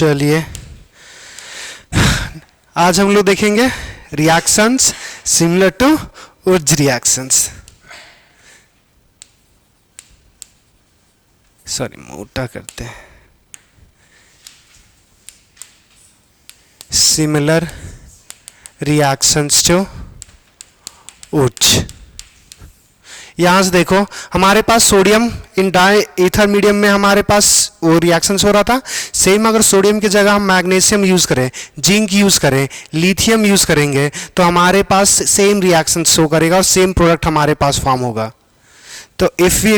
चलिए आज हम लोग देखेंगे reactions similar to Wurtz reactions. Sorry मोटा करते हैं। Similar reactions to Wurtz. यहाँ से देखो हमारे पास sodium in dry ether medium में हमारे पास वो रिएक्शंस हो रहा था। सेम अगर सोडियम की जगह हम मैग्नीशियम यूज करें, जिंक यूज करें, लिथियम यूज करेंगे तो हमारे पास सेम रिएक्शन शो करेगा और सेम प्रोडक्ट हमारे पास फॉर्म होगा। तो if we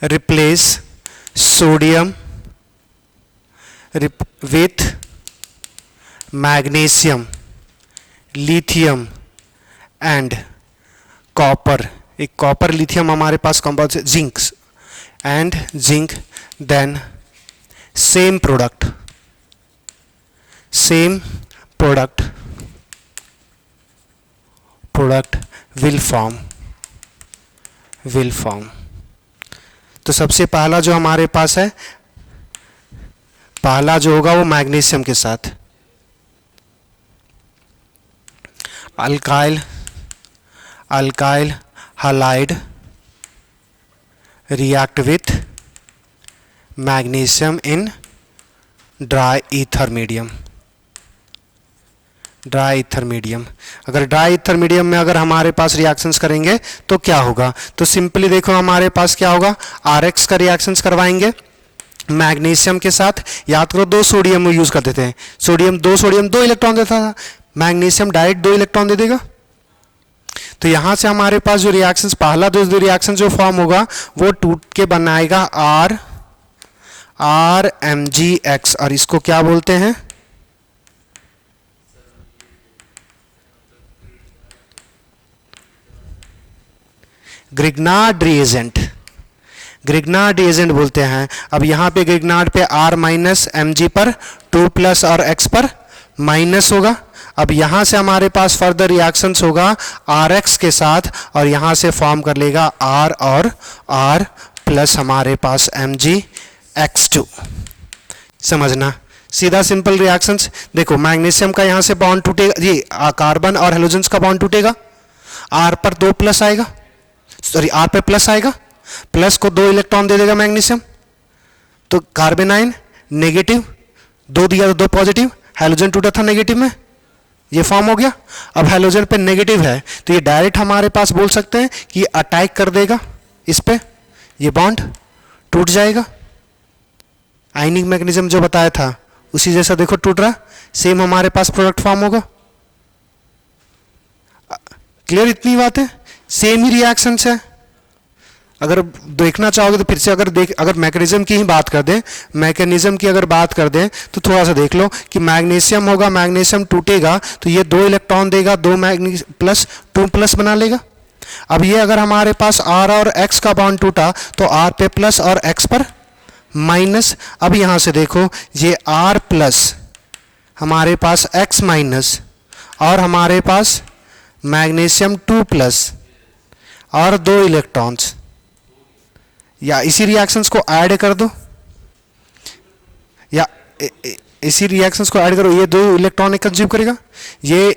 replace sodium with magnesium, lithium and copper, एक कॉपर लिथियम हमारे पास compound zinc and zinc, then same product will form. तो सबसे पहला जो हमारे पास है, पहला जो होगा वो मैग्नीशियम के साथ alkyl halide react with magnesium in dry ether medium. अगर ड्राई ईथर मीडियम में अगर हमारे पास रिएक्शंस करेंगे तो क्या होगा? तो सिंपली देखो हमारे पास क्या होगा, RX का रिएक्शंस करवाएंगे मैग्नीशियम के साथ। याद करो दो सोडियम यूज करते थे, सोडियम दो इलेक्ट्रॉन देता था, मैग्नीशियम डायरेक्ट 2 इलेक्ट्रॉन दे देगा। तो यहां से हमारे पास जो रिएक्शंस, पहला दो रिएक्शन जो फॉर्म होगा वो टूट के बनाएगा RMgX, और इसको क्या बोलते हैं? ग्रिग्नार्ड रिएजेंट बोलते हैं। अब यहां पे ग्रिग्नार्ड पे R माइनस Mg पर 2 प्लस और X पर माइनस होगा। अब यहां से हमारे पास फर्दर रिएक्शंस होगा RX के साथ, और यहां से फॉर्म कर लेगा R और R प्लस हमारे पास MgX2। समझना, सीधा सिंपल रिएक्शंस। देखो मैग्नीशियम का यहां से बॉन्ड टूटेगा, जी कार्बन और हेलोजेंस का बॉन्ड टूटेगा, R पर 2 प्लस आएगा, सॉरी R पे प्लस आएगा, प्लस को 2 इलेक्ट्रॉन दे देगा मैग्नीशियम, तो कार्बन आयन नेगेटिव, 2 दिया तो 2 पॉजिटिव, हेलोजन टूटा था नेगेटिव में, ये फॉर्म हो गया। अब हेलोजन पे नेगेटिव है तो ये डायरेक्ट हमारे पास बोल सकते हैं कि ये अटैक कर देगा इस पे, ये बॉन्ड टूट जाएगा। आयनिक मैग्नीशियम जो बताया था उसी जैसा देखो टूट रहा, सेम हमारे पास प्रोडक्ट फॉर्म होगा। क्लियर इतनी बात है? सेम ही रिएक्शंस है। अगर देखना चाहोगे तो फिर से अगर मैकेनिज्म की ही बात कर दें, मैकेनिज्म की अगर बात कर दें तो थोड़ा सा देख लो कि मैग्नीशियम होगा, मैग्नीशियम टूटेगा तो ये 2 इलेक्ट्रॉन देगा, 2 प्लस 2 प्लस बना लेगा। अब ये अगर हमारे पास R और X का बॉन्ड टूटा तो R पे प्लस और X पर माइनस। अब यहां से देखो ये R प्लस हमारे पास X माइनस और हमारे पास मैग्नीशियम 2 प्लस और 2 इलेक्ट्रॉन्स, या इसी रिएक्शंस को ऐड कर दो, या इसी रिएक्शंस को ऐड करो, ये 2 इलेक्ट्रॉन कंज्यूम करेगा, ये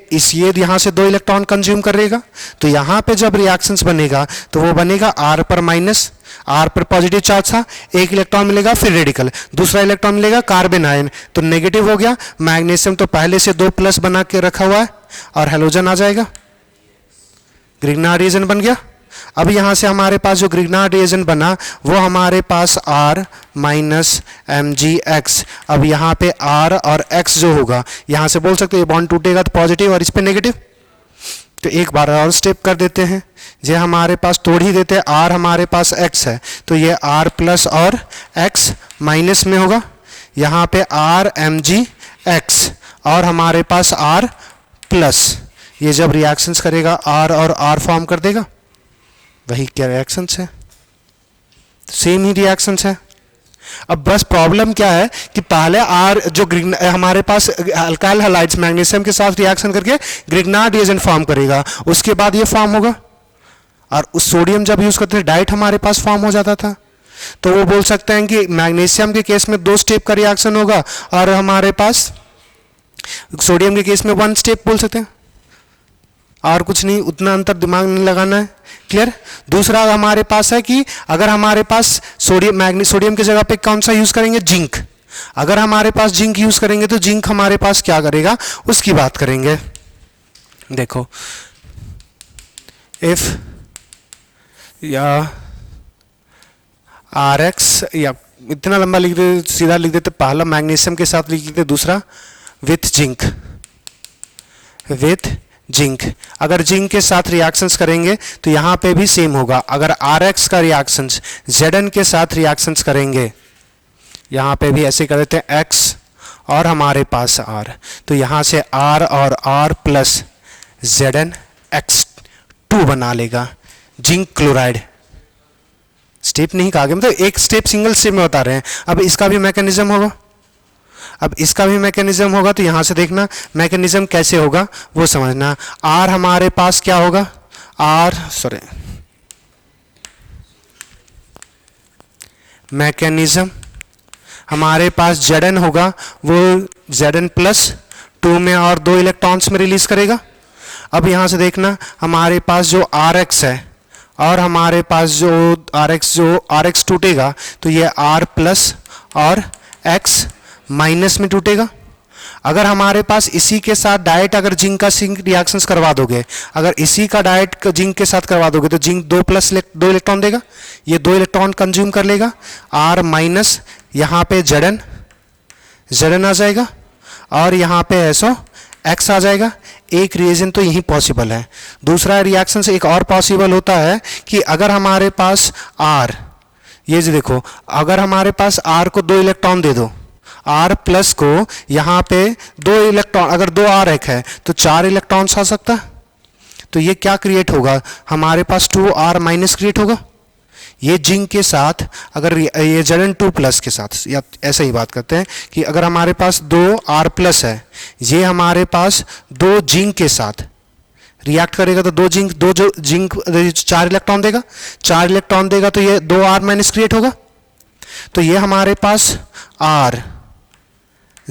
यहां से 2 इलेक्ट्रॉन कंज्यूम करेगा। तो यहां पे जब रिएक्शंस बनेगा तो वो बनेगा R पर माइनस, R पर पॉजिटिव चार्ज था, 1 इलेक्ट्रॉन मिलेगा, फिर रेडिकल, दूसरा इलेक्ट्रॉन मिलेगा कार्बन आयन, तो नेगेटिव हो गया। मैग्नीशियम तो पहले से 2 प्लस बना के रखा हुआ है और हेलोजन आ जाएगा, ग्रिग्नार्ड रिएजेंट बन गया। अब यहां से हमारे पास जो ग्रिग्नार्ड रिएजेंट बना वो हमारे पास R माइनस MgX। अब यहां पे R और X जो होगा, यहां से बोल सकते हैं बॉन्ड टूटेगा तो पॉजिटिव और इस पे नेगेटिव। तो एक बार और स्टेप कर देते हैं, ये हमारे पास तोड़ ही देते हैं, R हमारे पास X है तो ये R प्लस और X माइनस में होगा, यहां पे R MgX और हमारे पास R प्लस, ये जब रिएक्शंस करेगा R और R फॉर्म कर देगा। वही क्या रिएक्शंस है, सेम ही रिएक्शंस है। अब बस प्रॉब्लम क्या है कि पहले R जो हमारे पास अल्काइल हैलाइड्स मैग्नीशियम के साथ रिएक्शन करके ग्रिग्नार्ड रिएजेंट फॉर्म करेगा, उसके बाद ये फॉर्म होगा। और उस सोडियम जब यूज करते थे डाइट हमारे पास फॉर्म हो जाता था। तो वो बोल सकते हैं कि मैग्नीशियम के केस में 2 स्टेप का रिएक्शन होगा और हमारे पास सोडियम के केस में 1 स्टेप बोल सकते हैं, और कुछ नहीं, उतना अंतर दिमाग नहीं लगाना है। क्लियर। दूसरा हमारे पास है कि अगर हमारे पास सोडियम की जगह पे कौन सा यूज करेंगे, जिंक। अगर हमारे पास जिंक यूज करेंगे तो जिंक हमारे पास क्या करेगा उसकी बात करेंगे। देखो इफ या RX, या इतना लंबा लिख देते, सीधा लिख देते, पहला मैग्नीशियम के साथ लिख देते, दूसरा विथ जिंक। विथ जिंक, अगर जिंक के साथ रिएक्शंस करेंगे तो यहाँ पे भी सेम होगा। अगर RX का रिएक्शंस Zn के साथ रिएक्शंस करेंगे, यहाँ पे भी ऐसे कर देते हैं X और हमारे पास R, तो यहाँ से R और R प्लस ZnX2 बना लेगा जिंक क्लोराइड। स्टेप नहीं कहा गया, मतलब एक स्टेप सिंगल स्टेप में बता रहे हैं। अब इसका भी मैकेनिज्म होगा, अब इसका भी मैकेनिज्म होगा, तो यहां से देखना मैकेनिज्म कैसे होगा वो समझना। R हमारे पास क्या होगा, मैकेनिज्म हमारे पास Zn होगा, वो Zn प्लस 2 में और 2 इलेक्ट्रॉन्स में रिलीज करेगा। अब यहां से देखना हमारे पास जो RX है और हमारे पास जो RX टूटेगा तो ये R प्लस और X माइनस में टूटेगा। अगर हमारे पास इसी के साथ डायरेक्ट अगर जिंक का सिंक रिएक्शंस करवा दोगे, अगर इसी का डायरेक्ट जिंक के साथ करवा दोगे तो जिंक 2 प्लस 2 इलेक्ट्रॉन देगा, ये 2 इलेक्ट्रॉन कंज्यूम कर लेगा। R माइनस यहाँ पे Zn आ जाएगा और यहाँ पे SO(X) आ जाएगा। एक रिएजेंट तो यही पॉसिबल है। दूसरा रिएक्शन से एक और पॉसिबल होता है कि अगर हमारे पास R, ये जो देखो, अगर हमारे पास R को 2 इलेक्ट्रॉन दे दो, R प्लस को यहाँ पे 2 इलेक्ट्रॉन, अगर 2 R है तो 4 इलेक्ट्रॉन्स आ सकता है। तो ये क्या क्रिएट होगा, हमारे पास 2R माइनस क्रिएट होगा। ये जिंक के साथ अगर ये Zn2 प्लस के साथ, या ऐसे ही बात करते हैं कि अगर हमारे पास 2R प्लस है, ये हमारे पास 2 जिंक के साथ रिएक्ट करेगा तो 2 जिंक 4 इलेक्ट्रॉन देगा, 4 इलेक्ट्रॉन देगा तो ये 2R माइनस क्रिएट होगा। तो ये हमारे पास R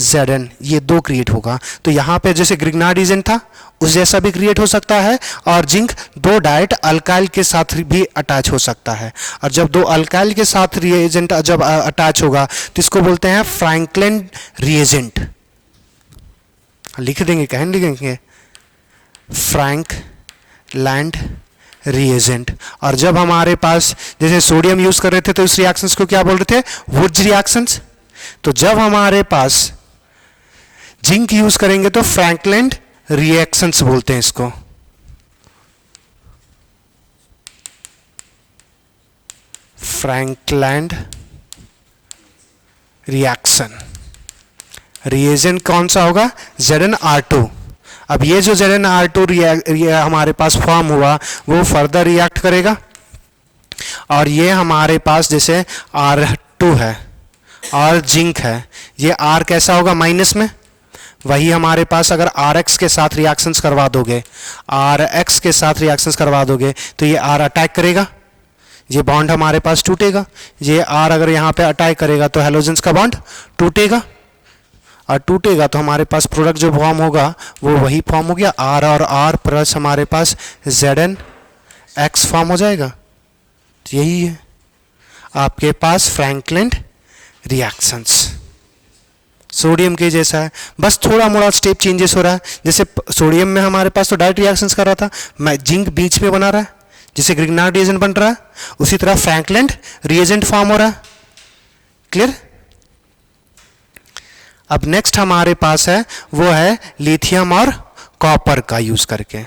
Zn ये 2 क्रिएट होगा। तो यहाँ पे जैसे ग्रिग्नार्ड रिएजेंट था उस जैसा भी क्रिएट हो सकता है, और जिंक 2 डायरेक्ट अल्काइल के साथ भी अटैच हो सकता है। और जब 2 अल्काइल के साथ रिएजेंट जब अटैच होगा तो इसको बोलते हैं फ्रैंकलिन रिएजेंट। लिख देंगे, कहें लिखेंगे फ्रैंकलैंड रिएजेंट। और जब हमारे पास जैसे सोडियम यूज कर रहे थे तो इस रिएक्शंस को क्या बोल रहे थे, वुड्स रिएक्शंस। तो जब हमारे पास जिंक यूज करेंगे तो फ्रैंकलिन रिएक्शंस बोलते हैं इसको। Franklin reaction. रिएजेंट कौन सा होगा, ZnR2। अब ये जो ZnR2 हमारे पास फॉर्म हुआ वो फर्दर रिएक्ट करेगा, और ये हमारे पास जैसे R2 है और जिंक है, ये R कैसा होगा, माइनस में। वही हमारे पास अगर RX के साथ रिएक्शंस करवा दोगे, RX के साथ रिएक्शंस करवा दोगे तो ये R अटैक करेगा, ये बॉन्ड हमारे पास टूटेगा। ये R अगर यहाँ पे अटैक करेगा तो हेलोजेंस का बॉन्ड टूटेगा, और टूटेगा तो हमारे पास प्रोडक्ट जो फॉर्म होगा वो वही फॉर्म हो गया, R और R प्लस हमारे पास ZnX फॉर्म हो जाएगा। तो यही है आपके पास फ्रैंकलिन रिएक्शंस। सोडियम के जैसा है, बस थोड़ा मोड़ा स्टेप चेंजेस हो रहा है। जैसे सोडियम में हमारे पास तो डायरेक्ट रिएक्शंस कर रहा था, मैं जिंक बीच में बना रहा है, जैसे ग्रिग्नार्ड रिएजेंट बन रहा है, उसी तरह फ्रैंकलिन रिएजेंट फॉर्म हो रहा है। क्लियर। अब नेक्स्ट हमारे पास है वो है लिथियम और कॉपर का यूज करके।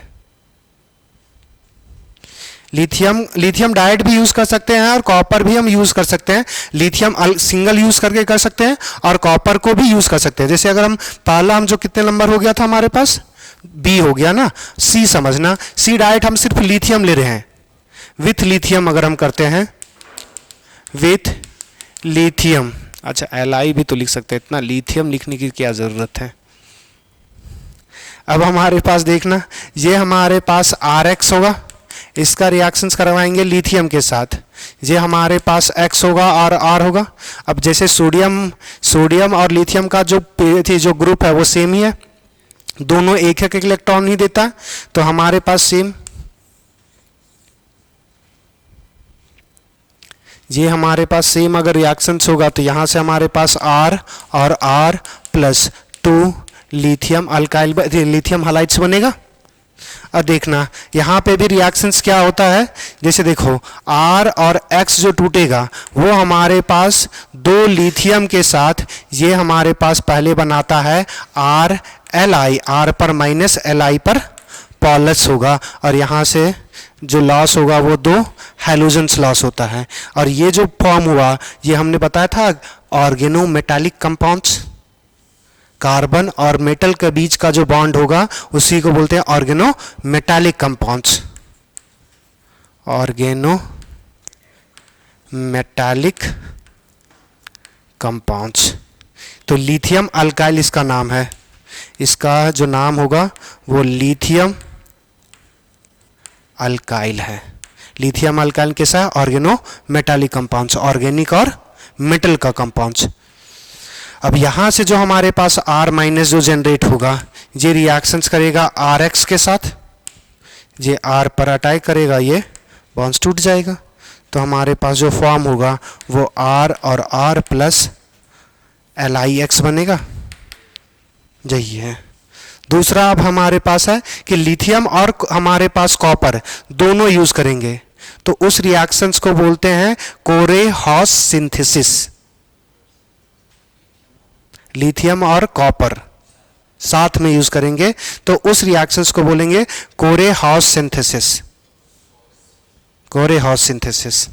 लिथियम डायरेक्ट भी यूज कर सकते हैं और कॉपर भी हम यूज कर सकते हैं। लिथियम सिंगल यूज करके कर सकते हैं और कॉपर को भी यूज कर सकते हैं। जैसे अगर हम पहला हम जो कितने नंबर हो गया था हमारे पास, बी हो गया ना, सी समझना, सी डायरेक्ट हम सिर्फ लिथियम ले रहे हैं। विथ लिथियम अगर हम करते हैं, विथ लिथियम, अच्छा Li भी तो लिख सकते हैं, इतना लिथियम लिखने की क्या जरूरत है। अब हमारे पास देखना, ये हमारे पास RX होगा, इसका रिएक्शंस करवाएंगे लिथियम के साथ, ये हमारे पास X होगा और R होगा। अब जैसे सोडियम और लिथियम का जो ग्रुप है वो सेम ही है, दोनों एक एक इलेक्ट्रॉन ही देता है, तो हमारे पास सेम ये हमारे पास सेम अगर रिएक्शंस होगा तो यहाँ से हमारे पास R और R plus 2 lithium alkyl lithium halides बनेगा। अब देखना यहाँ पे भी रिएक्शंस क्या होता है, जैसे देखो R और X जो टूटेगा वो हमारे पास 2 लिथियम के साथ ये हमारे पास पहले बनाता है R Li, R पर माइनस Li पर पॉलस होगा, और यहाँ से जो लॉस होगा वो 2 हैलोजेंस लॉस होता है। और ये जो फॉर्म हुआ ये हमने बताया था ऑर्गेनो मेटालिक कंपाउंड्स, कार्बन और मेटल के बीच का जो बॉन्ड होगा उसी को बोलते हैं organometallic compounds, organometallic compounds. तो लिथियम अल्काइल इसका नाम है, इसका जो नाम होगा वो लिथियम अल्काइल है। लिथियम अल्काइल कैसा है, ऑर्गेनो मेटालिक कंपाउंड्स, ऑर्गेनिक और मेटल का कंपाउंड्स। अब यहाँ से जो हमारे पास R माइनस जो जनरेट होगा ये रिएक्शंस करेगा RX के साथ, ये R पर अटैक करेगा, ये बॉन्ड्स टूट जाएगा, तो हमारे पास जो फॉर्म होगा वो R और R प्लस LiX बनेगा, यही है। दूसरा अब हमारे पास है कि लिथियम और हमारे पास कॉपर दोनों यूज करेंगे, तो उस रिएक्शंस को बोलते हैं कोरे-हॉस सिंथेसिस। लिथियम और कॉपर साथ में यूज करेंगे तो उस रिएक्शंस को बोलेंगे कोरे-हॉस सिंथेसिस, कोरे-हॉस सिंथेसिस।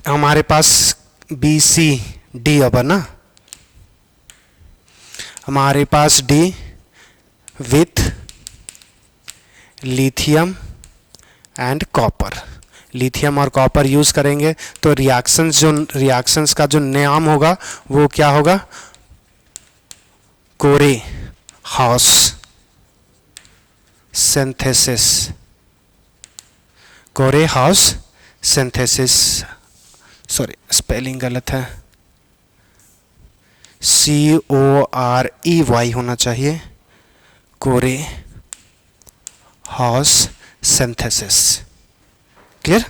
हमारे पास BC-D अब है ना, हमारे पास D with lithium and copper, lithium और कॉपर यूज करेंगे तो रिएक्शंस का जो नाम होगा वो क्या होगा, कोरे-हॉस सिंथेसिस, कोरे-हॉस सिंथेसिस। सॉरी स्पेलिंग गलत है, COREY होना चाहिए, कोरे-हॉस सिंथेसिस। क्लियर।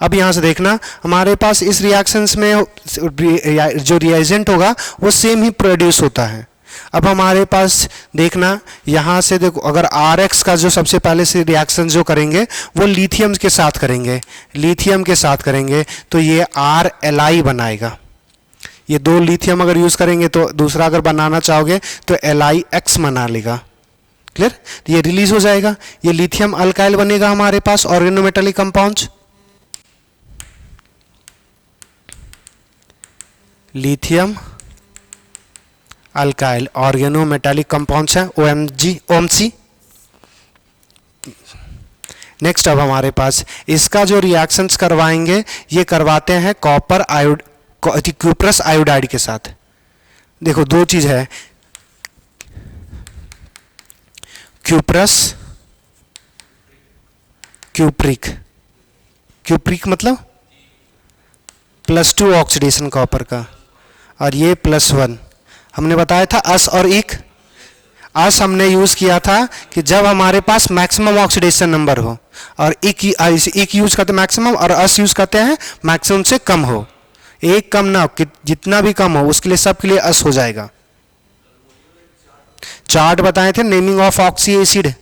अब यहां से देखना हमारे पास इस रिएक्शंस में जो रिएजेंट होगा वो सेम ही प्रोड्यूस होता है। अब हमारे पास देखना यहां से देखो, अगर RX का जो सबसे पहले से रिएक्शन जो करेंगे वो लिथियम के साथ करेंगे, लिथियम के साथ करेंगे तो ये RLi बनाएगा। ये 2 लिथियम अगर यूज करेंगे तो दूसरा अगर बनाना चाहोगे तो LiX बना लेगा। क्लियर। ये रिलीज हो जाएगा, ये लिथियम अल्काइल बनेगा हमारे पास, organometallic compounds, lithium alkyl organometallic compounds हैं, OMC। नेक्स्ट अब हमारे पास इसका जो रिएक्शंस करवाएंगे ये करवाते हैं कॉपर आयोड क्यूप्रस आयोडाइड के साथ। देखो 2 चीज है, क्यूप्रस, क्यूप्रिक, क्यूप्रिक मतलब +2 ऑक्सीडेशन कॉपर का, और ये +1 हमने बताया था अस और इक। अस हमने यूज किया था कि जब हमारे पास मैक्सिमम ऑक्सीडेशन नंबर हो, और इक यूज करते मैक्सिमम और अस यूज करते हैं मैक्सिमम से कम हो, एक कम ना हो, जितना भी कम हो उसके लिए सबके लिए अस हो जाएगा। चार्ट बताए थे naming of oxy acid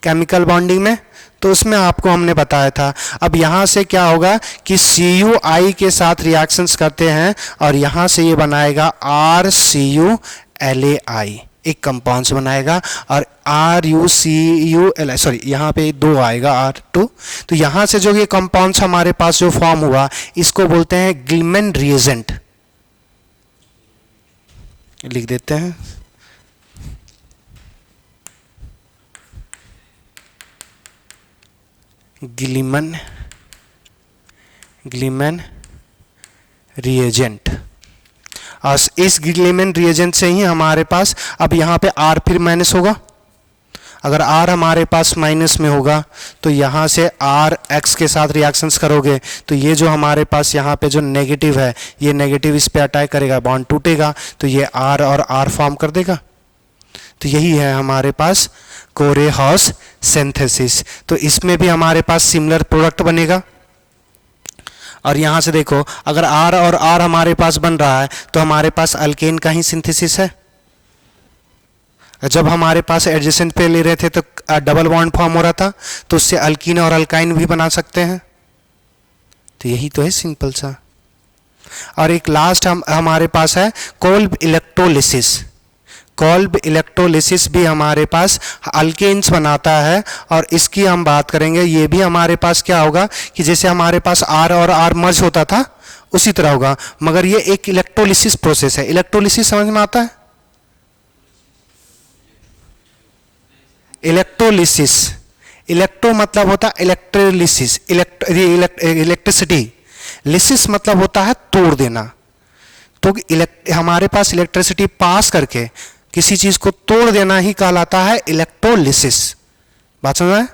chemical bonding में, तो उसमें आपको हमने बताया था। अब यहाँ से क्या होगा कि CuI के साथ रिएक्शंस करते हैं और यहाँ से ये बनाएगा RCuLai, एक कंपाउंड बनाएगा, और RuCuLi, सॉरी यहाँ पे 2 आएगा R2। तो यहाँ से जो ये कंपाउंड्स हमारे पास जो फॉर्म हुआ इसको बोलते हैं गिलमैन रिएजेंट, लिख देते हैं। गिलमैन रिएजेंट, और इस गिलमैन रिएजेंट से ही हमारे पास अब यहाँ पे R फिर माइनस होगा, अगर R हमारे पास माइनस में होगा तो यहाँ से R X के साथ रिएक्शंस करोगे तो ये जो हमारे पास यहाँ पे जो नेगेटिव है ये नेगेटिव इस पे अटैक करेगा, बॉन्ड टूटेगा तो ये R और R फॉर्म कर देगा। तो यही है हमारे पास कोरे-हाउस सिंथेसिस। तो इसमें भी हमारे पास सिमिलर प्रोडक्ट बनेगा। और यहाँ से देखो अगर R और R हमारे पास बन रहा है तो हमारे पास अल्केन का ही सिंथेसिस है। जब हमारे पास एडजेसेंट पे ले रहे थे तो डबल बॉन्ड फॉर्म हो रहा था, तो उससे अल्कीन और अल्काइन भी बना सकते हैं। तो यही तो है सिंपल सा। और एक लास्ट हमारे पास है कोल्ब इलेक्ट्रोलिसिस। कोल्ब इलेक्ट्रोलिसिस भी हमारे पास अल्केन्स बनाता है और इसकी हम बात करेंगे। ये भी हमारे पास क्या होगा कि जैसे हमारे पास R और R मर्ज होता था उसी तरह होगा, मगर ये एक इलेक्ट्रोलिसिस प्रोसेस है। इलेक्ट्रोलिसिस समझ में आता है? इलेक्ट्रोलिसिस, इलेक्ट्रो मतलब होता है इलेक्ट्रोलिसिस, इलेक्ट्रिसिटी, लिसिस मतलब होता है तोड़ देना। तो हमारे पास इलेक्ट्रिसिटी पास करके किसी चीज को तोड़ देना ही कहलाता है इलेक्ट्रोलिसिस। बात समझ में?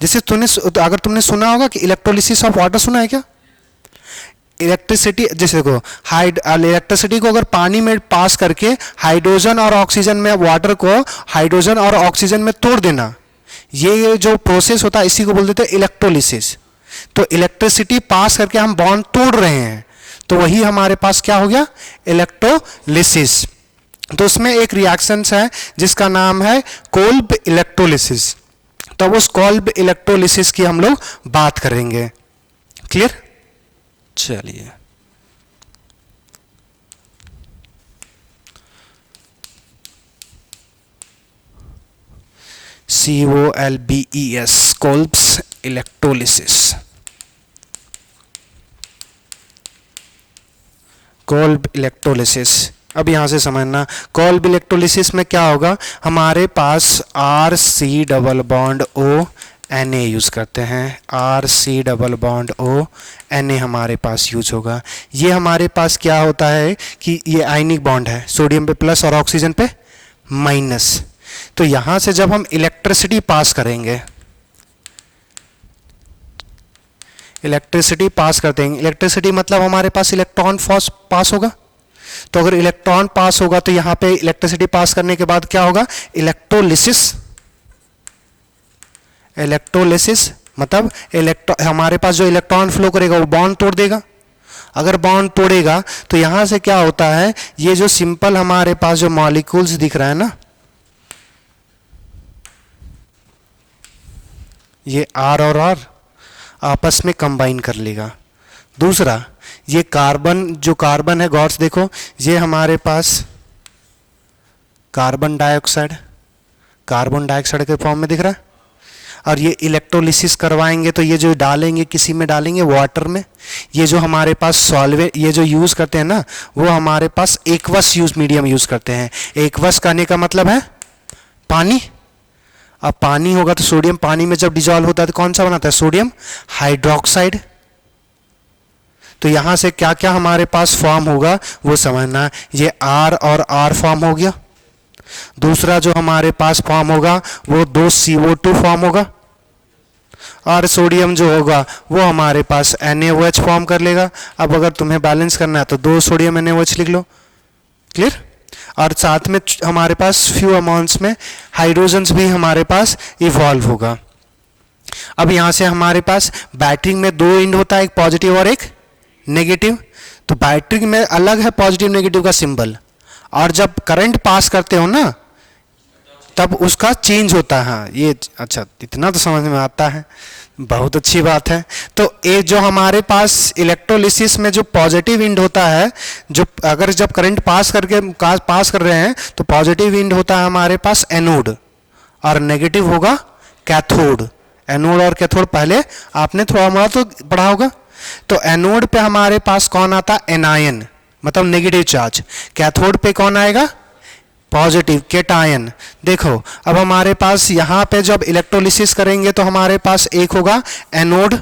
जैसे अगर तुमने सुना होगा कि इलेक्ट्रोलिसिस ऑफ वाटर, सुना है क्या? इलेक्ट्रिसिटी, जैसे देखो इलेक्ट्रिसिटी को अगर पानी में पास करके हाइड्रोजन और ऑक्सीजन में, वाटर को हाइड्रोजन और ऑक्सीजन में तोड़ देना, ये जो प्रोसेस होता है इसी को बोल देते हैं इलेक्ट्रोलिसिस। तो इलेक्ट्रिसिटी पास करके हम बॉन्ड तोड़ रहे हैं तो वही हमारे पास क्या हो गया? इलेक्ट्रोलिसिस। तो उसमें एक रिएक्शंस है जिसका नाम है कोल्ब इलेक्ट्रोलिसिस। तो उस कोल्ब इलेक्ट्रोलिसिस की हम लोग बात करेंगे। क्लियर? चलिए, COLBES, Kolbe's electrolysis. Kolb electrolysis, अब यहां से समझना कोल्ब इलेक्ट्रोलिसिस में क्या होगा। हमारे पास RC double bond O Na use करते हैं, RC double bond O Na हमारे पास यूज होगा। ये हमारे पास क्या होता है कि ये आयनिक बॉन्ड है, सोडियम पे प्लस और ऑक्सीजन पे माइनस। तो यहां से जब हम इलेक्ट्रिसिटी पास करेंगे, इलेक्ट्रिसिटी पास करते हैं, इलेक्ट्रिसिटी मतलब हमारे पास इलेक्ट्रॉन पास होगा। तो अगर इलेक्ट्रॉन पास होगा तो यहां पे इलेक्ट्रिसिटी पास करने के बाद क्या होगा? इलेक्ट्रोलिसिस। इलेक्ट्रोलिसिस मतलब हमारे पास जो इलेक्ट्रॉन फ्लो करेगा वो बॉन्ड तोड़ देगा। अगर बॉन्ड तोड़ेगा तो यहां से क्या होता है, ये जो सिंपल हमारे पास जो मॉलिक्यूल्स दिख रहा है ना, ये R और R आपस में कंबाइन कर लेगा। दूसरा, ये कार्बन, जो कार्बन है गौर से देखो, ये हमारे पास कार्बन डाइऑक्साइड, कार्बन डाइऑक्साइड के फॉर्म में दिख रहा है। और ये इलेक्ट्रोलिसिस करवाएंगे तो ये जो डालेंगे, किसी में डालेंगे, वाटर में। ये जो हमारे पास सॉल्वेंट, ये जो यूज करते हैं ना, वो हमारे पास एक्वस मीडियम यूज करते हैं। एक्वस कहने का मतलब है पानी। अब पानी होगा तो सोडियम पानी में जब डिजॉल्व होता है तो कौन सा बनाता है? Sodium hydroxide. तो यहां से क्या क्या हमारे पास फॉर्म होगा वो समझना। ये R और R फॉर्म हो गया। दूसरा जो हमारे पास फॉर्म होगा वो 2 CO2 फॉर्म होगा। और सोडियम जो होगा वो हमारे पास NaOH फॉर्म कर लेगा। अब अगर तुम्हें बैलेंस करना है तो 2 सोडियम NaOH लिख लो। क्लियर? और साथ में हमारे पास फ्यू अमाउंट्स में हाइड्रोजन्स भी हमारे पास इवॉल्व होगा। अब यहां से हमारे पास बैटरी में 2 एंड होता है, एक पॉजिटिव और एक नेगेटिव। तो बैटरी में अलग है पॉजिटिव नेगेटिव का सिंबल, और जब करंट पास करते हो ना तब उसका चेंज होता है। हाँ, ये अच्छा, इतना तो समझ में आता है, बहुत अच्छी बात है। तो ये जो हमारे पास इलेक्ट्रोलिसिस में जो पॉजिटिव इंड होता है, जो अगर जब करंट पास कर रहे हैं तो पॉजिटिव इंड होता है हमारे पास एनोड और नेगेटिव होगा कैथोड। एनोड और कैथोड पहले आपने थोड़ा मोड़ा तो पढ़ा होगा। तो एनोड पे हमारे पास कौन आता? एनायन, मतलब नेगेटिव चार्ज। कैथोड पे कौन आएगा? Positive cation. देखो अब हमारे पास यहां पे जब इलेक्ट्रोलिसिस करेंगे तो हमारे पास एक होगा एनोड,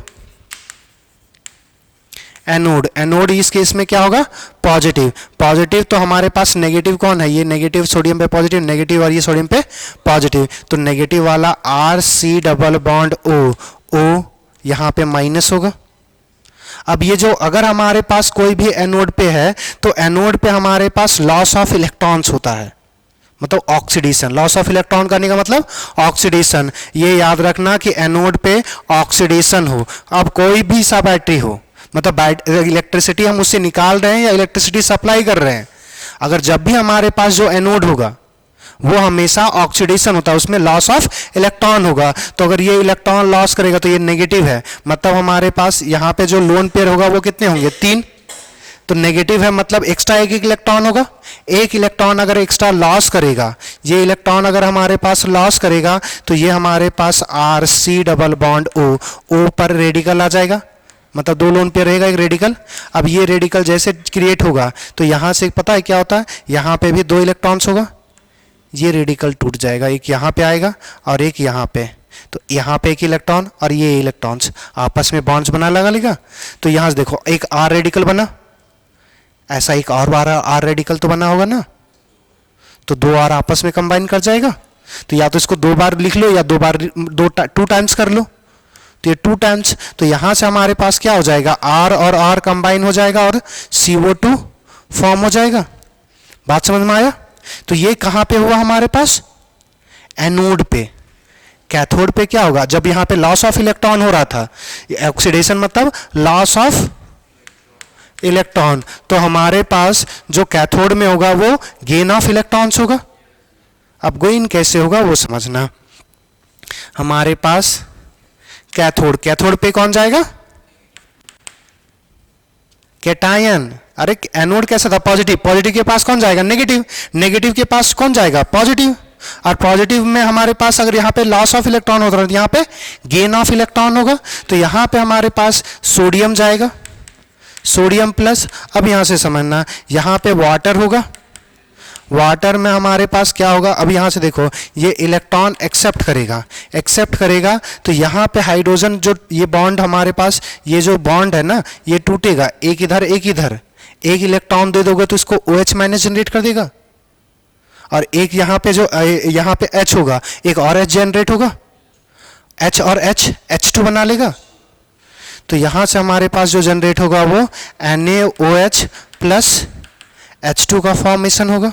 एनोड, एनोड इस केस में क्या होगा, पॉजिटिव। पॉजिटिव तो हमारे पास नेगेटिव कौन है, ये नेगेटिव सोडियम पे पॉजिटिव, नेगेटिव और ये सोडियम पे पॉजिटिव, तो नेगेटिव वाला R C double bond O, O यहाँ पे माइनस होगा। अब ये जो अगर हमारे पास कोई भी एनोड पे है तो एनोड पे हमारे पास लॉस ऑफ इलेक्ट्रॉन्स होता है, मतलब ऑक्सीडेशन। लॉस ऑफ इलेक्ट्रॉन करने का मतलब ऑक्सीडेशन। ये याद रखना कि एनोड पे ऑक्सीडेशन हो। अब कोई भी सा बैटरी हो, मतलब इलेक्ट्रिसिटी हम उससे निकाल रहे हैं या इलेक्ट्रिसिटी सप्लाई कर रहे हैं, अगर जब भी हमारे पास जो एनोड होगा वो हमेशा ऑक्सीडेशन होता है, उसमें लॉस ऑफ इलेक्ट्रॉन होगा। तो अगर ये इलेक्ट्रॉन लॉस करेगा तो ये नेगेटिव है, मतलब हमारे पास यहाँ पे जो लोन पेयर होगा वो कितने होंगे, 3। तो नेगेटिव है मतलब एक्स्ट्रा एक इलेक्ट्रॉन होगा। एक इलेक्ट्रॉन अगर एक्स्ट्रा लॉस करेगा, ये इलेक्ट्रॉन अगर हमारे पास लॉस करेगा तो ये हमारे पास R C double bond O, O पर रेडिकल आ जाएगा, मतलब 2 लोन पेयर रहेगा, एक रेडिकल। अब ये रेडिकल जैसे क्रिएट होगा तो यहाँ से पता है क्या होता है, यहाँ पे भी 2 इलेक्ट्रॉन्स होगा, ये रेडिकल टूट जाएगा, एक यहाँ पे आएगा और एक यहाँ पे। तो यहाँ पे एक इलेक्ट्रॉन और ये इलेक्ट्रॉन्स आपस में बॉन्ड्स बना लगा लेगा। तो यहाँ से देखो एक आर रेडिकल बना, ऐसा एक और बार आर रेडिकल तो बना होगा ना, तो 2 आर आपस में कंबाइन कर जाएगा। तो या तो इसको 2 बार लिख लो या 2 बार 2 टाइम्स कर लो, तो ये 2 टाइम्स। तो यहाँ से हमारे पास क्या हो जाएगा, आर और आर कंबाइन हो जाएगा और CO2 फॉर्म हो जाएगा। बात समझ में आया। तो ये कहाँ पे हुआ हमारे पास, एनोड पे। कैथोड पे क्या होगा, जब यहाँ पे लॉस ऑफ इलेक्ट्रॉन हो रहा था, ऑक्सीडेशन मतलब लॉस ऑफ इलेक्ट्रॉन, तो हमारे पास जो कैथोड में होगा वो गेन ऑफ इलेक्ट्रॉन्स होगा। अब गेन कैसे होगा वो समझना। हमारे पास कैथोड, कैथोड पे कौन जाएगा, कैटायन। अरे एनोड कैसा था, पॉजिटिव, पॉजिटिव के पास कौन जाएगा, नेगेटिव, नेगेटिव के पास कौन जाएगा, पॉजिटिव। और पॉजिटिव में हमारे पास अगर यहाँ पे लॉस ऑफ इलेक्ट्रॉन होता है तो यहाँ पे गेन ऑफ इलेक्ट्रॉन होगा। तो यहाँ पे हमारे पास सोडियम जाएगा, सोडियम प्लस। अब यहाँ से समझना, यहाँ पे वाटर होगा, वाटर में हमारे पास क्या होगा, अब यहाँ से देखो ये इलेक्ट्रॉन एक्सेप्ट करेगा, एक्सेप्ट करेगा तो यहाँ पे हाइड्रोजन जो ये बॉन्ड हमारे पास, ये जो बॉन्ड है ना ये टूटेगा, एक इधर एक इधर, एक इलेक्ट्रॉन दे दोगे तो इसको OH माइनस जनरेट कर देगा, और एक यहाँ पे जो यहाँ पे H होगा, एक और H जनरेट होगा, H और H H2 बना लेगा। तो यहाँ से हमारे पास जो जनरेट होगा वो NaOH प्लस H2 का फॉर्मेशन होगा।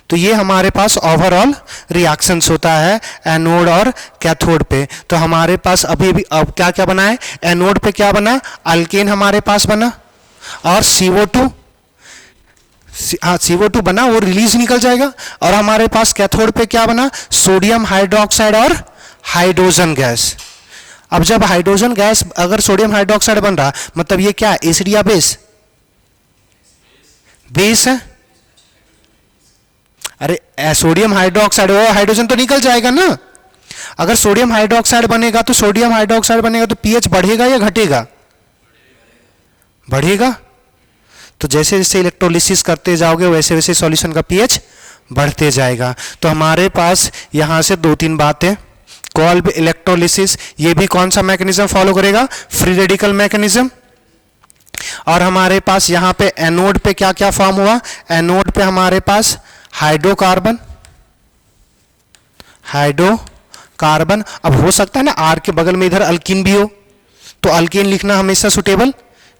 तो ये हमारे पास ओवरऑल रिएक्शंस होता है एनोड और कैथोड पे। तो हमारे पास अभी भी अब क्या क्या बना है, एनोड पे क्या बना, अल्केन हमारे पास बना, और CO2, हाँ CO2 बना, वो रिलीज निकल जाएगा। और हमारे पास कैथोड पे क्या बना, सोडियम हाइड्रोक्साइड और हाइड्रोजन गैस। अब जब हाइड्रोजन गैस, अगर सोडियम हाइड्रोक्साइड बन रहा मतलब ये क्या है, एसिड या बेस, बेस है। अरे सोडियम हाइड्रोक्साइड, वो हाइड्रोजन तो निकल जाएगा ना। अगर सोडियम हाइड्रोक्साइड बनेगा तो सोडियम हाइड्रोक्साइड बनेगा तो पीएच बढ़ेगा या घटेगा, बढ़ेगा। तो जैसे जैसे इलेक्ट्रोलिसिस करते जाओगे वैसे वैसे सॉल्यूशन का पीएच बढ़ते जाएगा। तो हमारे पास यहां से 2-3 बातें, कोल्ब इलेक्ट्रोलिसिस, ये भी कौन सा मैकेनिज्म फॉलो करेगा, फ्री रेडिकल मैकेनिज्म। और हमारे पास यहाँ पे एनोड पे क्या क्या फॉर्म हुआ, एनोड पे हमारे पास हाइड्रोकार्बन, हाइड्रोकार्बन। अब हो सकता है ना आर के बगल में इधर अल्कीन भी हो, तो अल्कीन लिखना हमेशा सुटेबल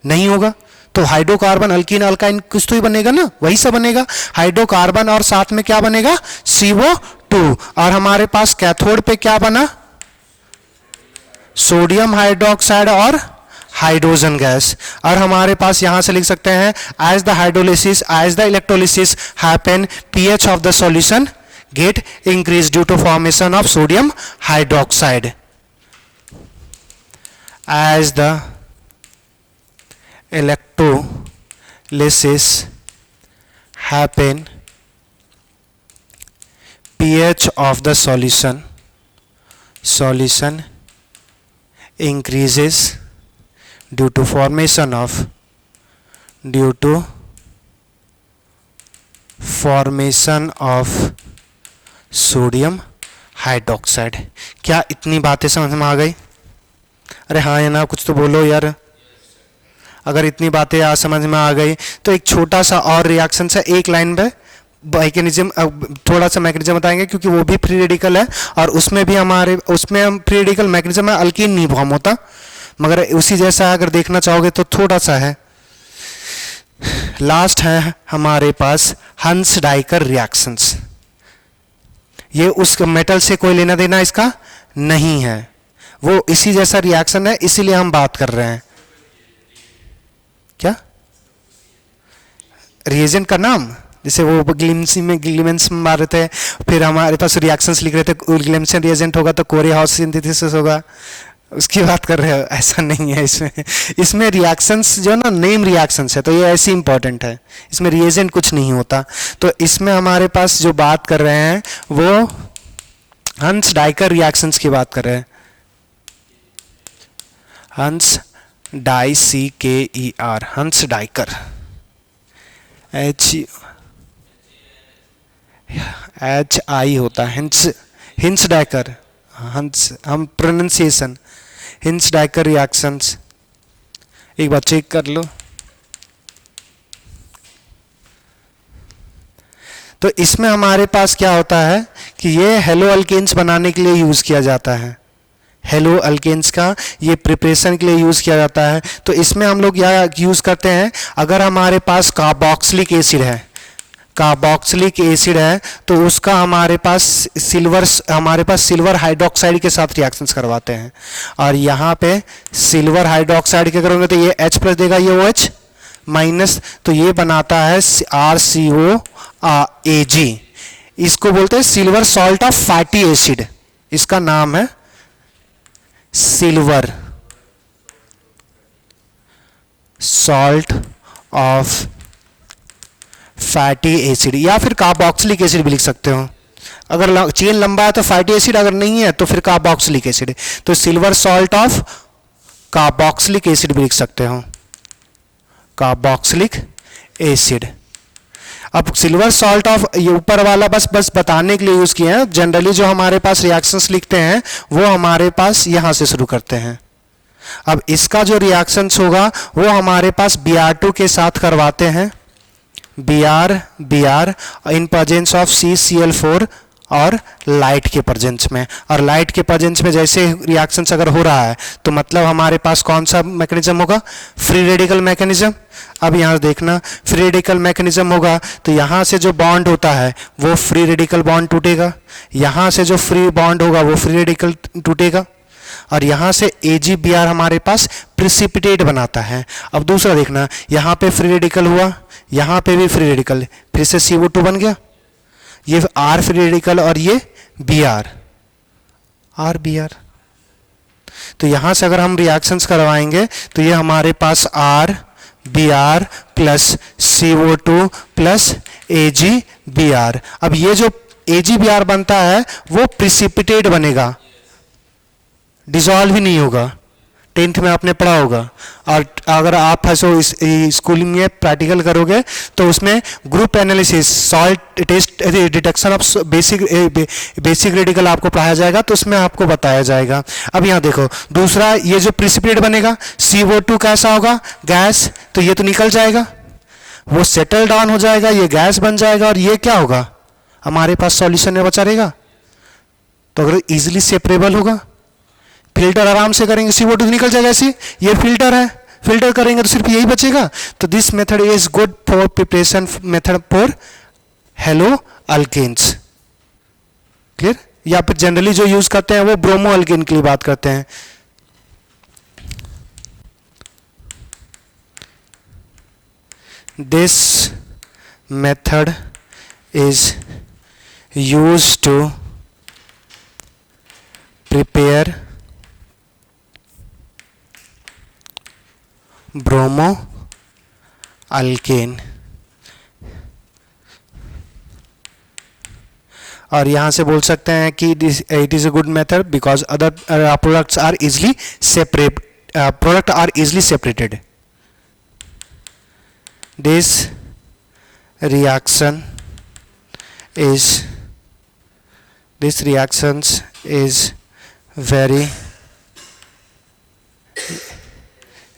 नहीं होगा। तो हाइड्रोकार्बन, अल्कीन, अल्काइन कुछ तो ही बनेगा ना, वही सब बनेगा, हाइड्रोकार्बन। और साथ में क्या बनेगा, CO2। और हमारे पास कैथोड पे क्या बना, सोडियम हाइड्रोक्साइड और हाइड्रोजन गैस। और हमारे पास यहां से लिख सकते हैं, as the hydrolysis, as the electrolysis happen, pH of the solution get increase due to formation of sodium hydroxide. As the electrolysis happen, pH of the solution increases due to formation of sodium hydroxide. क्या इतनी बातें समझ में आ गई? अरे हाँ या ना, कुछ तो बोलो यार। अगर इतनी बातें आज समझ में आ गई तो एक छोटा सा और रिएक्शन है, एक लाइन पे मैकेनिज्म, थोड़ा सा मैकेनिज्म बताएंगे क्योंकि वो भी फ्री रेडिकल है और उसमें भी उसमें हम फ्री रेडिकल मैकेनिज्म है, अल्कीन नहीं फॉर्म होता, मगर उसी जैसा अगर देखना चाहोगे तो थोड़ा सा है। लास्ट है हमारे पास हंस डाइकर रिएक्शंस। ये उस मेटल से कोई लेना देना इसका नहीं है, वो इसी जैसा रिएक्शन है, इसीलिए हम बात कर रहे हैं। क्या रिएजेंट का नाम, जैसे वो ग्लिमेंस में मार रहे थे, फिर हमारे पास रिएक्शंस लिख रहे थे, ग्लिमेंसन रिएजेंट होगा तो कोरे हाउस सिंथेसिस होगा, उसकी बात कर रहे हो? ऐसा नहीं है। इसमें रिएक्शंस जो है ना, नेम रिएक्शंस है, तो ये ऐसी इंपॉर्टेंट है, इसमें रिएजेंट कुछ नहीं होता। तो इसमें हमारे पास जो बात कर रहे हैं वो हंस डाइकर रिएक्शंस की बात कर रहे हैं। हंस डाई CKER, हंस डाइकर, HI होता है, हिंस डाइकर, हंस हम प्रोनाउंसिएशन, हिंस डाइकर रिएक्शंस एक बार चेक कर लो। तो इसमें हमारे पास क्या होता है कि ये हेलो अल्केन्स बनाने के लिए यूज किया जाता है, हेलो अल्केन्स का ये प्रिपरेशन के लिए यूज किया जाता है। तो इसमें हम लोग क्या यूज करते हैं, अगर हमारे पास कार्बोक्सिलिक एसिड है, कार्बोक्सिलिक एसिड है तो उसका हमारे पास सिल्वर हाइड्रोक्साइड के साथ रिएक्शंस करवाते हैं, और यहाँ पे सिल्वर हाइड्रोक्साइड के करोगे तो ये H प्लस देगा, ये OH माइनस, तो ये बनाता है RCOAG। इसको बोलते हैं silver salt of fatty acid, इसका नाम है silver salt of fatty acid, या फिर कार्बोक्सिलिक एसिड भी लिख सकते हो। अगर चेन लंबा है तो फैटी एसिड, अगर नहीं है तो फिर कार्बोक्सिलिक एसिड, तो silver salt of carboxylic acid भी लिख सकते हो, कार्बोक्सिलिक एसिड। अब सिल्वर सॉल्ट ऑफ, ये ऊपर वाला बस बताने के लिए यूज किए हैं। जनरली जो हमारे पास रिएक्शंस लिखते हैं वो हमारे पास यहां से शुरू करते हैं। अब इसका जो रिएक्शंस होगा वो हमारे पास Br2 के साथ करवाते हैं, Br in presence of CCl4 और लाइट के प्रेजेंस में। और लाइट के प्रेजेंस में जैसे रिएक्शंस अगर हो रहा है तो मतलब हमारे पास कौन सा मैकेनिज्म होगा, फ्री रेडिकल मैकेनिज्म। अब यहाँ देखना, फ्री रेडिकल मैकेनिज्म होगा तो यहाँ से जो बॉन्ड होता है वो फ्री रेडिकल बॉन्ड टूटेगा, यहाँ से जो फ्री बॉन्ड होगा वो फ्री रेडिकल टूटेगा, और यहाँ से AgBr हमारे पास प्रिसिपिटेट बनाता है। अब दूसरा देखना, यहाँ पे फ्री रेडिकल हुआ, यहाँ पे भी फ्री रेडिकल, फिर से CO2 बन गया, ये R फ्री रेडिकल और ये Br, RBr। तो यहाँ से अगर हम रिएक्शंस करवाएंगे तो ये हमारे पास RBr plus CO2 plus AgBr। अब ये जो AgBr बनता है वो प्रिसिपिटेट बनेगा, डिसॉल्व ही नहीं होगा, 10th में आपने पढ़ा होगा। और अगर आप फंसो इस स्कूलिंग में प्रैक्टिकल करोगे तो उसमें group analysis, salt test, detection of basic radical आपको पढ़ाया जाएगा, तो उसमें आपको बताया जाएगा। अब यहाँ देखो, दूसरा ये जो प्रिसिपिटेट बनेगा CO2 कैसा होगा, गैस, तो ये तो निकल जाएगा, वो सेटल डाउन हो जाएगा, ये गैस बन जाएगा, और ये क्या होगा हमारे पास सॉल्यूशन में बचा रहेगा। तो अगर इजिली सेपरेबल होगा, फिल्टर आराम से करेंगे, CO2 निकल जाएगा, ऐसे ये फिल्टर है, फिल्टर करेंगे तो सिर्फ यही बचेगा। तो this method is good for preparation method for haloalkanes, clear. या फिर जनरली जो यूज करते हैं वो ब्रोमो अल्केन के लिए बात करते हैं। This method is used to prepare bromoalkane. और यहां से बोल सकते हैं कि it is a good method because other products are easily separated. This reactions is very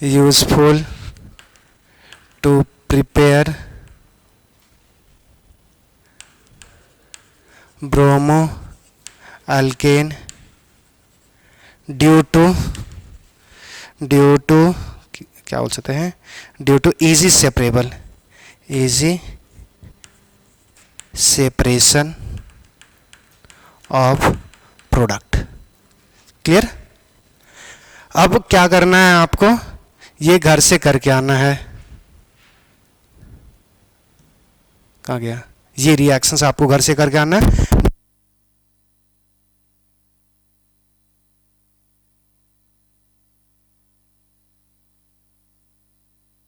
useful to prepare bromo alkane due to क्या बोल सकते हैं, due to easy separation of product। Clear. अब क्या करना है आपको, ये घर से करके आना है। कहाँ गया, ये रिएक्शंस आपको घर से करके आना है।